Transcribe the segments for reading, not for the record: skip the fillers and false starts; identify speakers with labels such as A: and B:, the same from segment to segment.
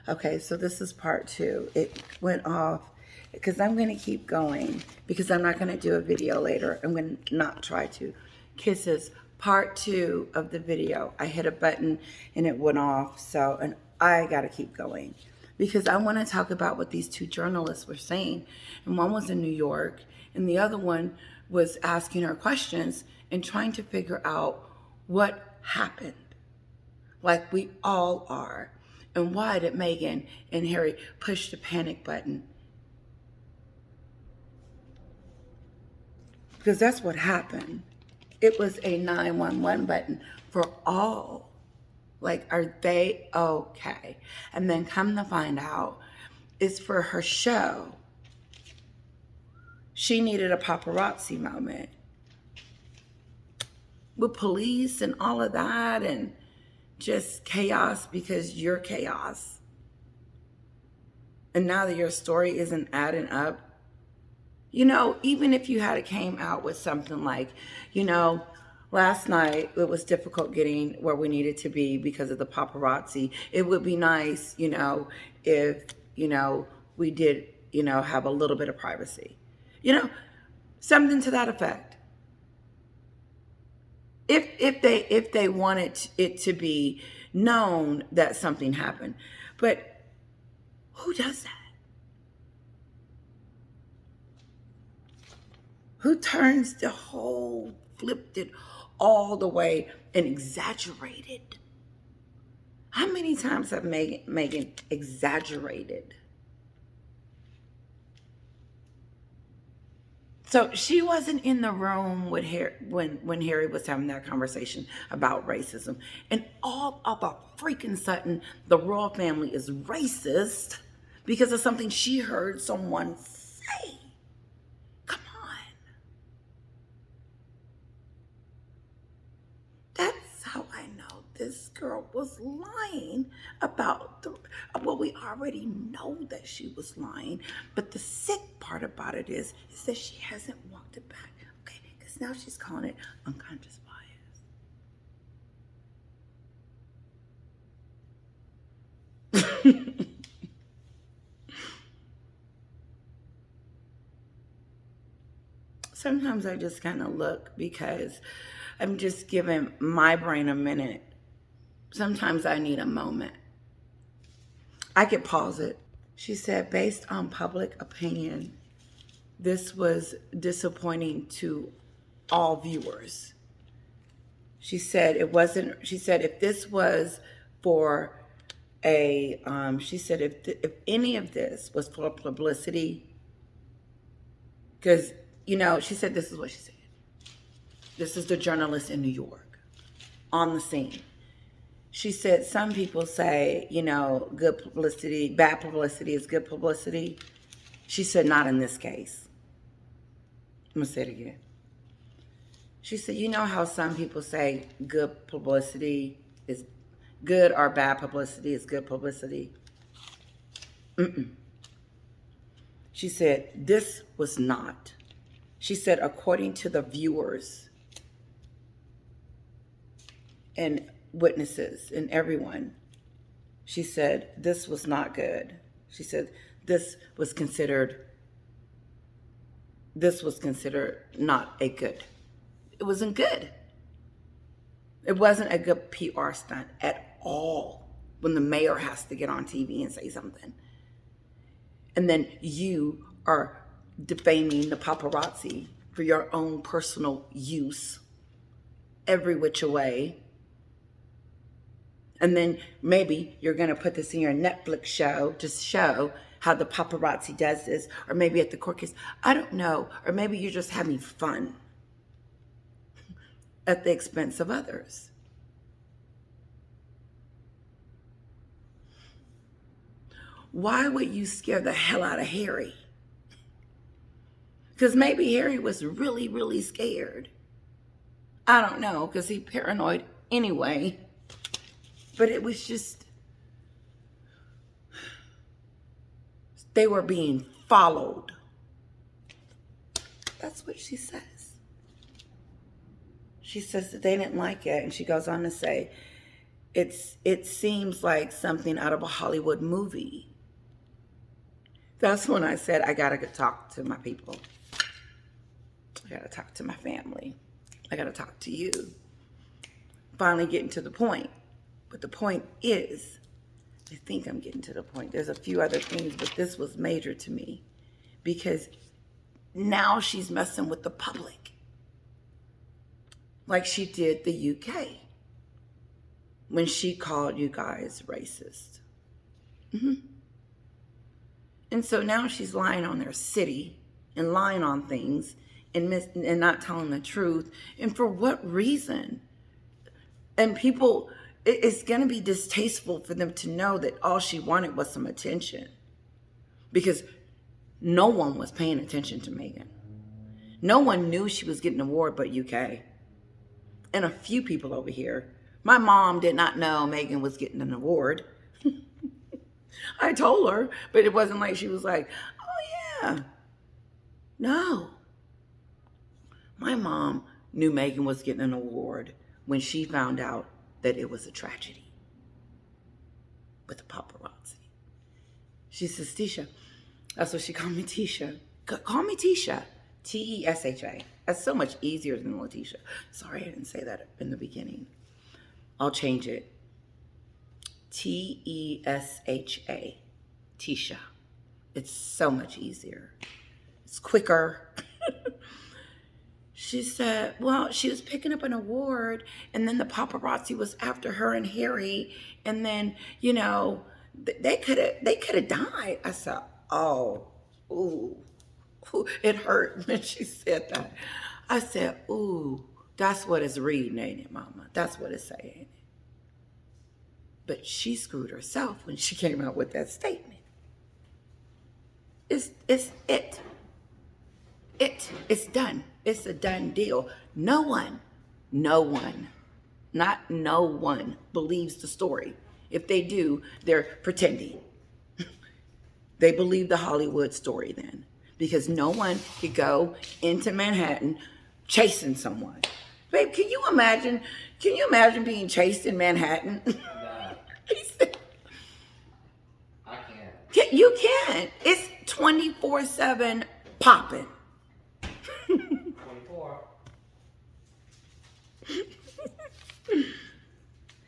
A: Okay, so this is part 2. It went off because I'm going to keep going because I'm not going to do a video later. I'm going to not try to. Kisses, part 2 of the video. I hit a button and it went off. So, and I got to keep going because I want to talk about what these 2 journalists were saying. And one was in New York and the other one was asking her questions and trying to figure out what happened. Like we all are. And why did Meghan and Harry push the panic button? Because that's what happened. It was a 911 button for all. Like, are they okay? And then come to find out, it's for her show. She needed a paparazzi moment with police and all of that and just chaos because you're chaos. And now that your story isn't adding up, you know, even if you had came out with something like, you know, last night it was difficult getting where we needed to be because of the paparazzi. It would be nice, you know, if, you know, we did, you know, have a little bit of privacy. You know, something to that effect. If they wanted it to be known that something happened. But who does that? Who turns the whole, flipped it all the way and exaggerated? How many times have Meghan exaggerated? So she wasn't in the room with Harry when Harry was having that conversation about racism. And all of a freaking sudden, the royal family is racist because of something she heard someone say. Come on. That's how I know this girl was lying about well, we already know that she was lying, but the sick part about it is that she hasn't walked it back. Okay, because now she's calling it unconscious bias. Sometimes I just kind of look because I'm just giving my brain a minute. Sometimes I need a moment. I could pause it. She said, based on public opinion, this was disappointing to all viewers. She said it wasn't, she said if this was for a, she said if any of this was for publicity, because, you know, she said this is what she said. This is the journalist in New York on the scene. She said some people say, you know, good publicity, bad publicity is good publicity. She said not in this case. I'm going to say it again. She said, you know how some people say good publicity is good or bad publicity is good publicity? Mm-mm. She said, this was not. She said, according to the viewers and witnesses and everyone, she said, this was not good. She said, this was considered not a good. It wasn't good. It wasn't a good PR stunt at all when the mayor has to get on TV and say something. And then you are defaming the paparazzi for your own personal use every which way. And then maybe you're going to put this in your Netflix show to show how the paparazzi does this, or maybe at the court case. I don't know. Or maybe you're just having fun at the expense of others. Why would you scare the hell out of Harry? Because maybe Harry was really, really scared. I don't know, because he's paranoid anyway. But it was just, they were being followed. That's what she says. She says that they didn't like it. And she goes on to say, it seems like something out of a Hollywood movie. That's when I said, I gotta talk to my people. I gotta talk to my family. I gotta talk to you. Finally getting to the point. But the point is, I think I'm getting to the point. There's a few other things, but this was major to me. Because now she's messing with the public. Like she did the UK. When she called you guys racist. And so now she's lying on their city and lying on things and not telling the truth. And for what reason? And people, it's going to be distasteful for them to know that all she wanted was some attention. Because no one was paying attention to Meghan. No one knew she was getting an award but UK. And a few people over here. My mom did not know Meghan was getting an award. I told her, but it wasn't like she was like, oh yeah. No. My mom knew Meghan was getting an award when she found out that it was a tragedy with the paparazzi. She says, Tisha. That's what she called me, Tisha. Call me Tisha. T-E-S-H-A. That's so much easier than Letitia. Sorry, I didn't say that in the beginning. I'll change it. T-E-S-H-A. Tisha. It's so much easier. It's quicker. She said, well, she was picking up an award, and then the paparazzi was after her and Harry, and then, you know, they could have died. I said, oh, ooh. It hurt when she said that. I said, ooh, that's what it's reading, ain't it, Mama? That's what it's saying. But she screwed herself when she came out with that statement. It's done. It's a done deal. No one believes the story. If they do, they're pretending. They believe the Hollywood story then. Because no one could go into Manhattan chasing someone. Babe, can you imagine being chased in Manhattan?
B: No. I can't.
A: You can. It's 24/7 popping.
B: 24.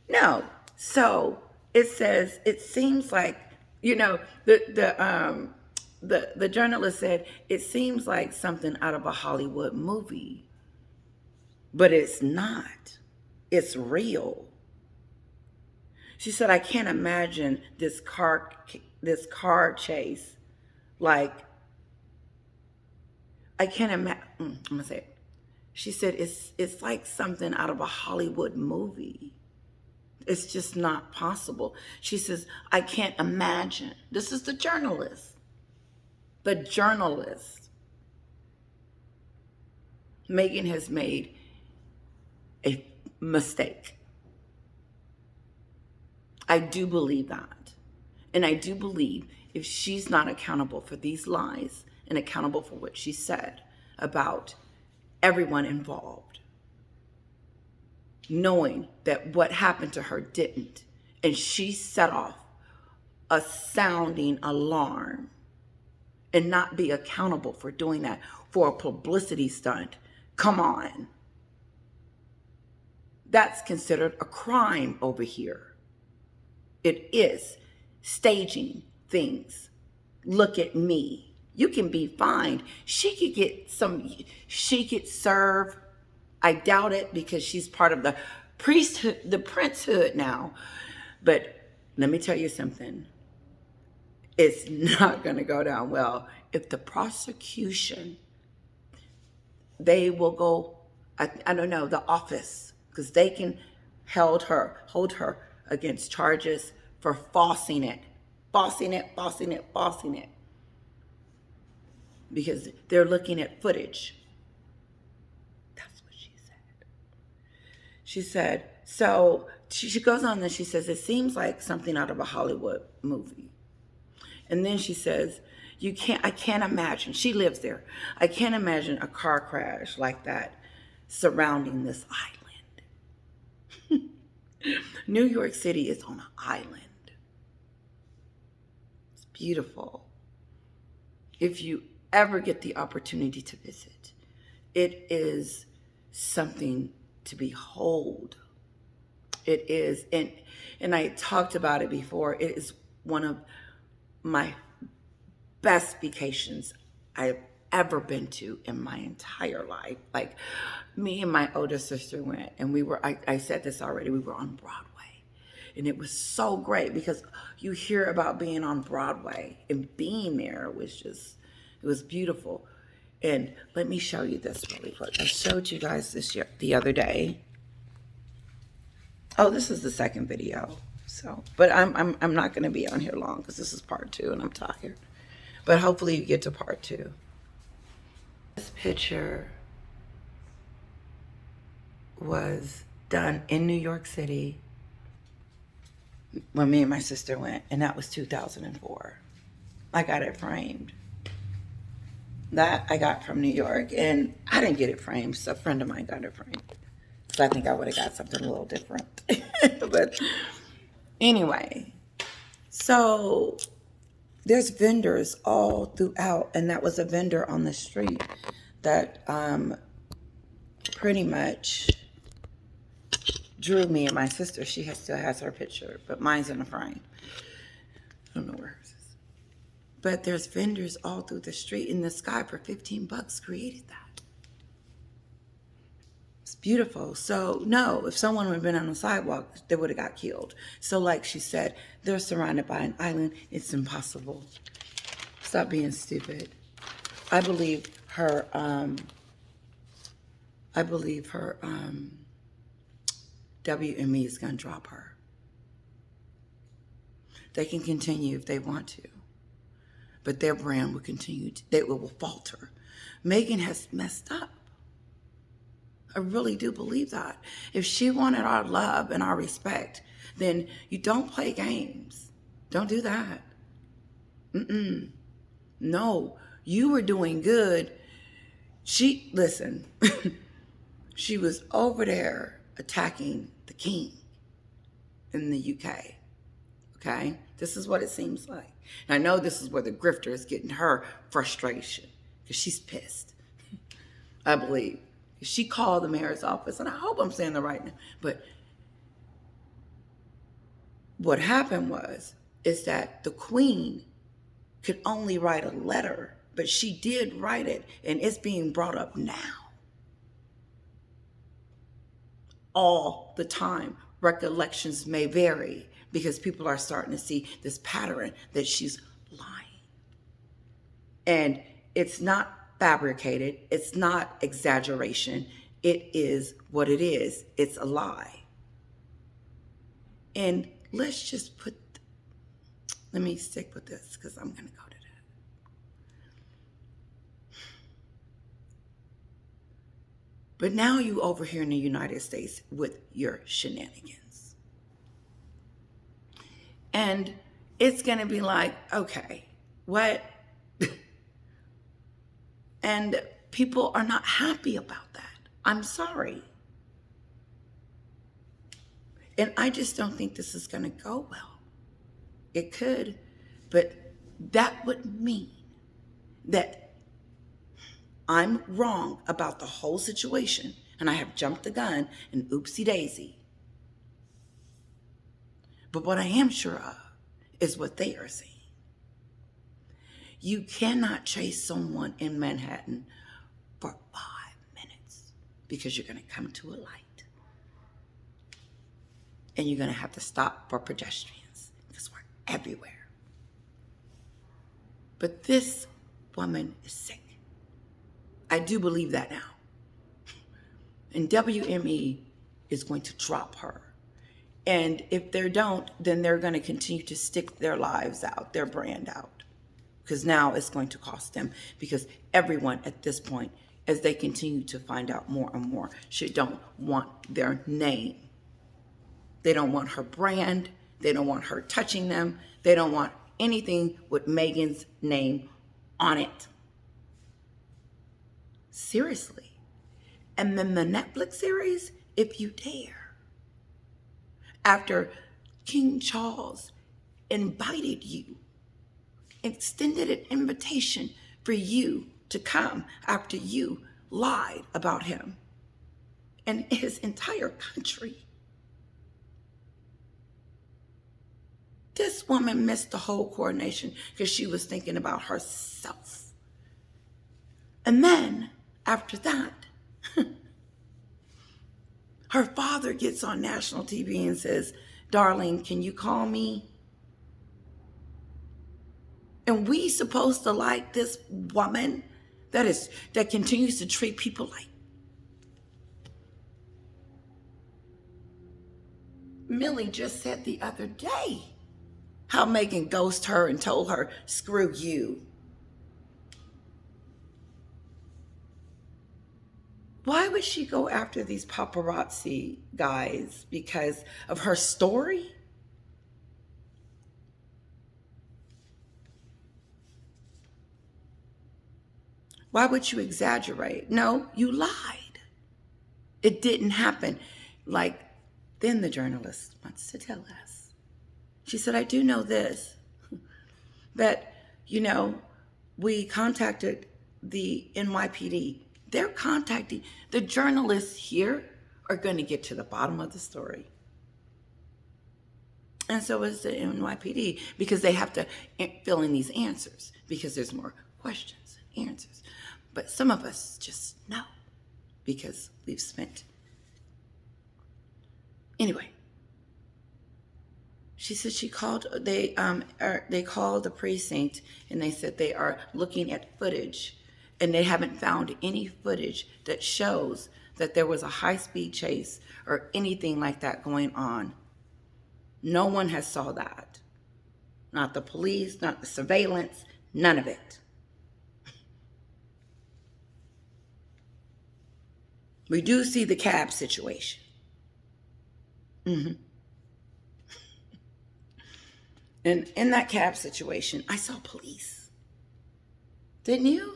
A: No. So it says, it seems like, you know, the journalist said, it seems like something out of a Hollywood movie. But it's not. It's real. She said, I can't imagine this car chase. Like, I can't imagine. I'm going to say it. She said, it's like something out of a Hollywood movie. It's just not possible. She says, I can't imagine. This is the journalist. The journalist. Meghan has made a mistake. I do believe that. And I do believe if she's not accountable for these lies and accountable for what she said about everyone involved, knowing that what happened to her didn't, and she set off a sounding alarm and not be accountable for doing that for a publicity stunt, come on. That's considered a crime over here. It is staging things. Look at me. You can be fined. She could serve. I doubt it because she's part of the priesthood, the princehood now. But let me tell you something. It's not going to go down well. If the prosecution, they will go, I don't know, the office, because they can hold her against charges for falsing it. Because they're looking at footage. That's what she said. She said, so she goes on and she says, it seems like something out of a Hollywood movie. And then she says, I can't imagine, she lives there. I can't imagine a car crash like that surrounding this island. New York City is on an island. It's beautiful. If you ever get the opportunity to visit, it is something to behold. It is, and I talked about it before, it is one of my best vacations I've ever been to in my entire life. Like, me and my older sister went, and we were, I said this already, we were on Broadway. And it was so great because you hear about being on Broadway, and being there was just, it was beautiful. And let me show you this really quick. I showed you guys this the other day. Oh, this is the second video. So, but I'm not going to be on here long because this is part 2 and I'm tired. But hopefully you get to part 2. This picture was done in New York City when me and my sister went, and that was 2004. I got it framed. That I got from New York, and I didn't get it framed, so a friend of mine got it framed. So I think I would have got something a little different. But anyway, so there's vendors all throughout, and that was a vendor on the street that pretty much drew me and my sister. She still has her picture, but mine's in a frame. I don't know where hers is. But there's vendors all through the street, and this guy for $15 created that. It's beautiful. So no, if someone would have been on the sidewalk, they would have got killed. So like she said, they're surrounded by an island. It's impossible. Stop being stupid. I believe her WME is going to drop her. They can continue if they want to, but their brand will continue. They will falter. Meghan has messed up. I really do believe that. If she wanted our love and our respect, then you don't play games. Don't do that. No, you were doing good. Listen, she was over there attacking the king in the UK. Okay? This is what it seems like. And I know this is where the grifter is getting her frustration, because she's pissed, I believe. She called the mayor's office, and I hope I'm saying the right name, but what happened is that the queen could only write a letter, but she did write it, and it's being brought up now. All the time. Recollections may vary because people are starting to see this pattern that she's lying. And it's not fabricated. It's not exaggeration. It is what it is. It's a lie. And let's just let me stick with this because I'm going to go to that. But now you over here in the United States with your shenanigans. And it's going to be like, okay, what? And people are not happy about that. I'm sorry. And I just don't think this is going to go well. It could, but that would mean that I'm wrong about the whole situation, and I have jumped the gun and oopsie daisy. But what I am sure of is what they are saying. You cannot chase someone in Manhattan for 5 minutes because you're going to come to a light. And you're going to have to stop for pedestrians because we're everywhere. But this woman is sick. I do believe that now. And WME is going to drop her. And if they don't, then they're going to continue to stick their lives out, their brand out. Because now it's going to cost them. Because everyone at this point, as they continue to find out more and more, don't want their name. They don't want her brand. They don't want her touching them. They don't want anything with Meghan's name on it. Seriously. And then the Netflix series, If You Dare. after King Charles invited you, extended an invitation for you to come after you lied about him and his entire country. This woman missed the whole coronation because she was thinking about herself. And then, after that, her father gets on national TV and says, "Darling, can you call me?" And we supposed to like this woman that continues to treat people like Millie just said the other day how Meghan ghosted her and told her, "Screw you." Why would she go after these paparazzi guys? Because of her story? Why would you exaggerate? No, you lied. It didn't happen. Like, then the journalist wants to tell us. She said, "I do know this, that, we contacted the NYPD. They're contacting the journalists here are going to get to the bottom of the story." And so is the NYPD, because they have to fill in these answers because there's more questions and answers. But some of us just know because we've spent. Anyway, she said they called the precinct and they said they are looking at footage and they haven't found any footage that shows that there was a high-speed chase or anything like that going on. No one has saw that. Not the police, not the surveillance, none of it. We do see the cab situation. And in that cab situation, I saw police. Didn't you?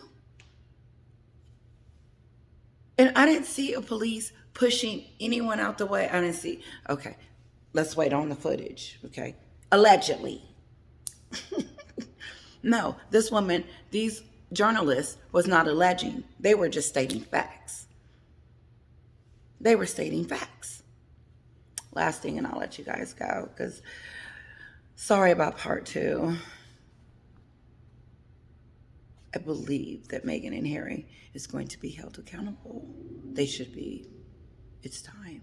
A: And I didn't see a police pushing anyone out the way. I didn't see. Okay, let's wait on the footage. Okay. Allegedly. No, this woman, these journalists was not alleging. They were just stating facts. They were stating facts. Last thing, and I'll let you guys go because sorry about part 2. I believe that Meghan and Harry is going to be held accountable. They should be. It's time.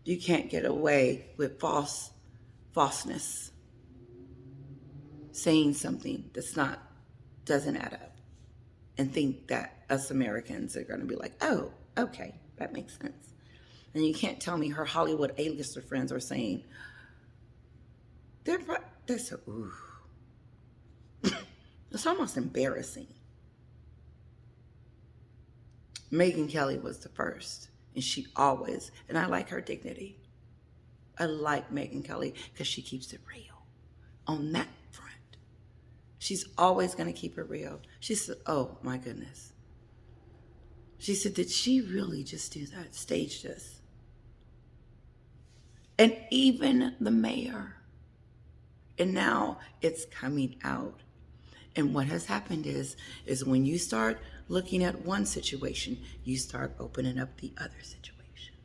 A: You can't get away with falseness, saying something doesn't add up, and think that us Americans are going to be like, "Oh, okay, that makes sense." And you can't tell me her Hollywood A-lister friends are saying they're so. Ooh. It's almost embarrassing. Megyn Kelly was the first, and she always, and I like her dignity. I like Megyn Kelly because she keeps it real on that front. She's always going to keep it real. She said, "Oh my goodness." She said, "Did she really just do that? Stage this?" And even the mayor. And now it's coming out. And what has happened is when you start looking at one situation, you start opening up the other situations.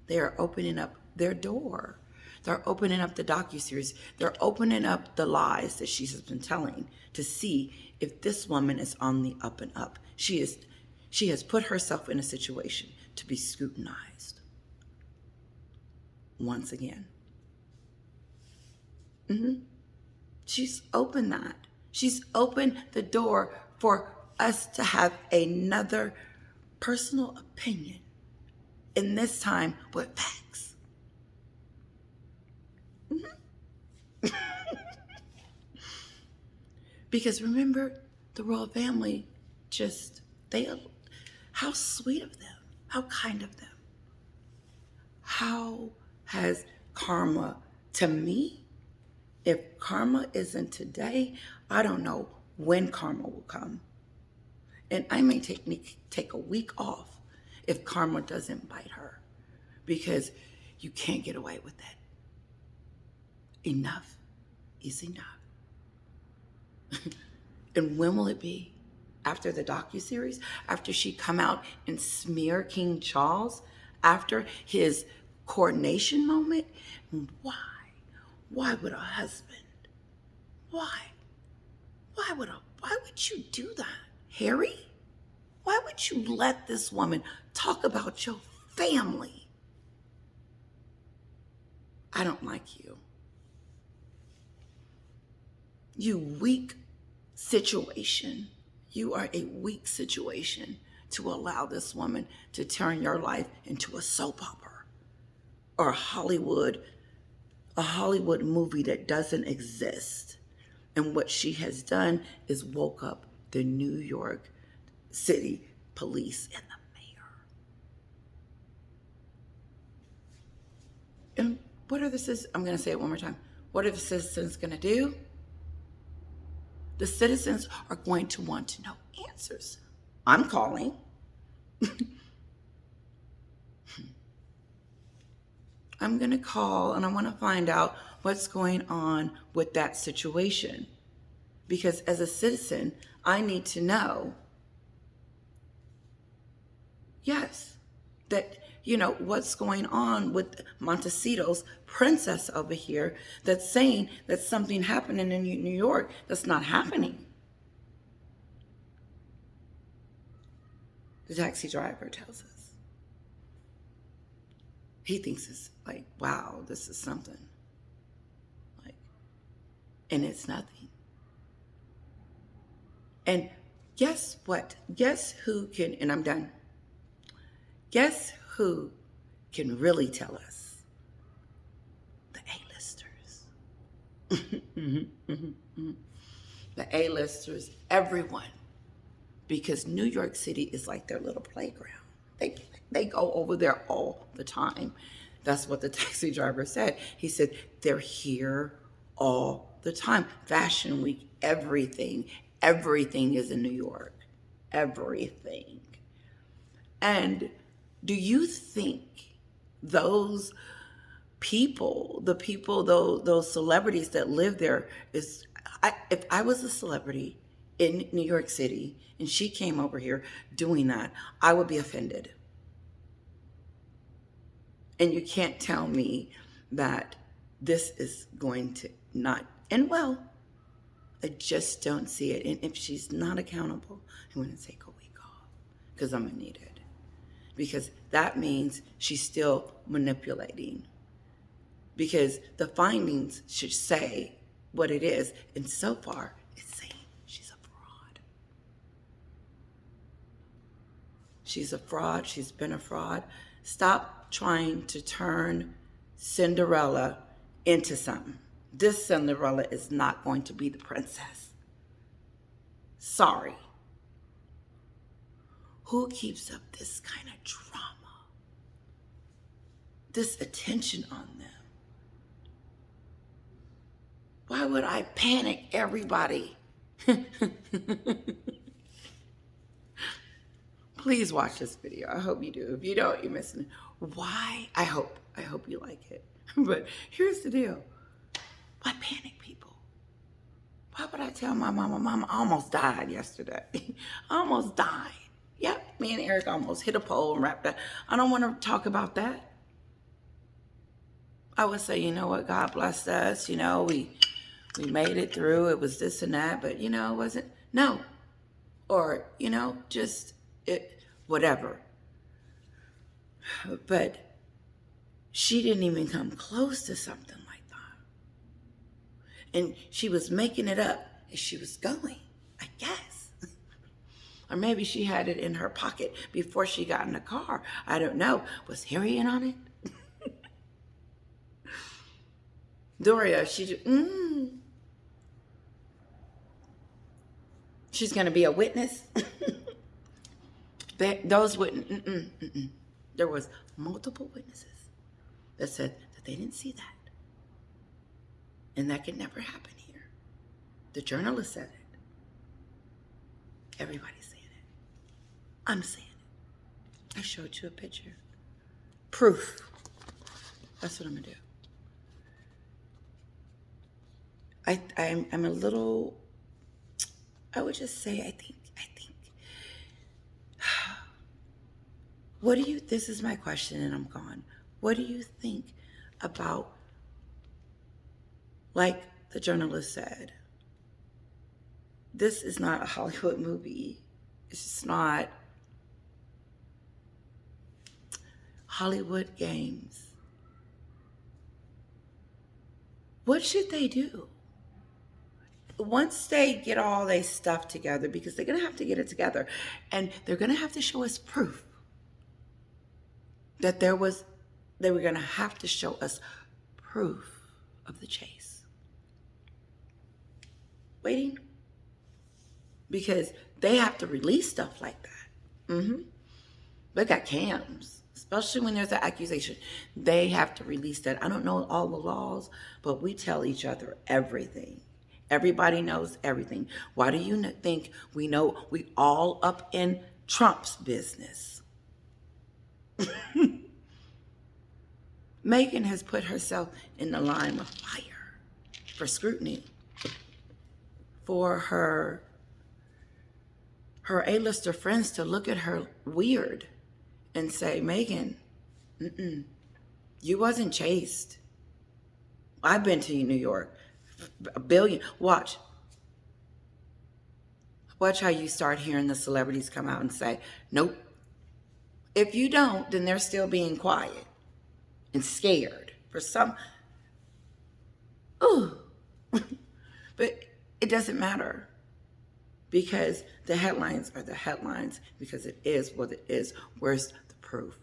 A: They are opening up their door. They're opening up the docuseries. They're opening up the lies that she has been telling to see if this woman is on the up and up. She has put herself in a situation to be scrutinized once again. She's opened that. She's opened the door for us to have another personal opinion, and this time with facts. Because remember, the royal family how sweet of them, how kind of them. How has karma, to me, if karma isn't today, I don't know when karma will come. And I may take a week off if karma doesn't bite her. Because You can't get away with that. Enough is enough. And when will it be? After the docuseries? After she come out and smear King Charles? After his coronation moment? Why? Why would a husband? Why? Why would you do that? Harry? Why would you let this woman talk about your family? I don't like you. You weak situation. You are a weak situation to allow this woman to turn your life into a soap opera or a Hollywood movie that doesn't exist. And what she has done is woke up the New York City police and the mayor. And what are the citizens? I'm going to say it one more time. What are the citizens going to do? The citizens are going to want to know answers. I'm calling. I'm going to call and I want to find out what's going on with that situation. Because as a citizen, I need to know, yes, that, what's going on with Montecito's princess over here that's saying that something happening in New York that's not happening. The taxi driver tells us. He thinks it's like, wow, this is something. And it's nothing. And guess what? Guess who can, and I'm done. Guess who can really tell us? The A-listers. The A-listers, everyone. Because New York City is like their little playground. They go over there all the time. That's what the taxi driver said. He said, they're here all the time. Fashion Week, everything is in New York. Everything. And do you think those people, those celebrities that live there if I was a celebrity in New York City and she came over here doing that, I would be offended. And you can't tell me that this is going to not end well. I just don't see it. And if she's not accountable, I'm going to take a week off because I'm going to need it. Because that means she's still manipulating. Because the findings should say what it is. And so far, it's saying she's a fraud. She's a fraud. She's been a fraud. Stop trying to turn Cinderella into something. This Cinderella is not going to be the princess. Sorry. Who keeps up this kind of drama? This attention on them? Why would I panic everybody? Please watch this video. I hope you do. If you don't, you're missing it. Why? I hope you like it. But here's the deal. Why panic people? Why would I tell my mama? Mama almost died yesterday. Almost died. Yep, me and Eric almost hit a pole and wrapped up. I don't want to talk about that. I would say, you know what, God blessed us. We made it through. It was this and that, but it wasn't. No. Or, just it, whatever. But she didn't even come close to something like that. And she was making it up as she was going, I guess. Or maybe she had it in her pocket before she got in the car. I don't know. Was Harry in on it? Doria, she's going to be a witness. Those witnesses, there was multiple witnesses that said that they didn't see that. And that could never happen here. The journalist said it. Everybody's saying it. I'm saying it. I showed you a picture. Proof. That's what I'm gonna do. I'm a little, I would just say, I think, this is my question and I'm gone. What do you think about, like the journalist said, this is not a Hollywood movie. It's just not Hollywood Games. What should they do? Once they get all their stuff together, because they're going to have to get it together, and they're going to have to show us proof that they were going to have to show us proof of the chase. Waiting. Because they have to release stuff like that. They got cams, especially when there's an accusation. They have to release that. I don't know all the laws, but we tell each other everything. Everybody knows everything. Why do you think we know we all up in Trump's business? Meghan has put herself in the line of fire for scrutiny, for her A-lister friends to look at her weird and say, Meghan, you wasn't chased. I've been to New York. A billion. Watch how you start hearing the celebrities come out and say, nope. If you don't, then they're still being quiet and scared for some. Ooh. But it doesn't matter, because the headlines are the headlines, because it is what it is. Where's the proof?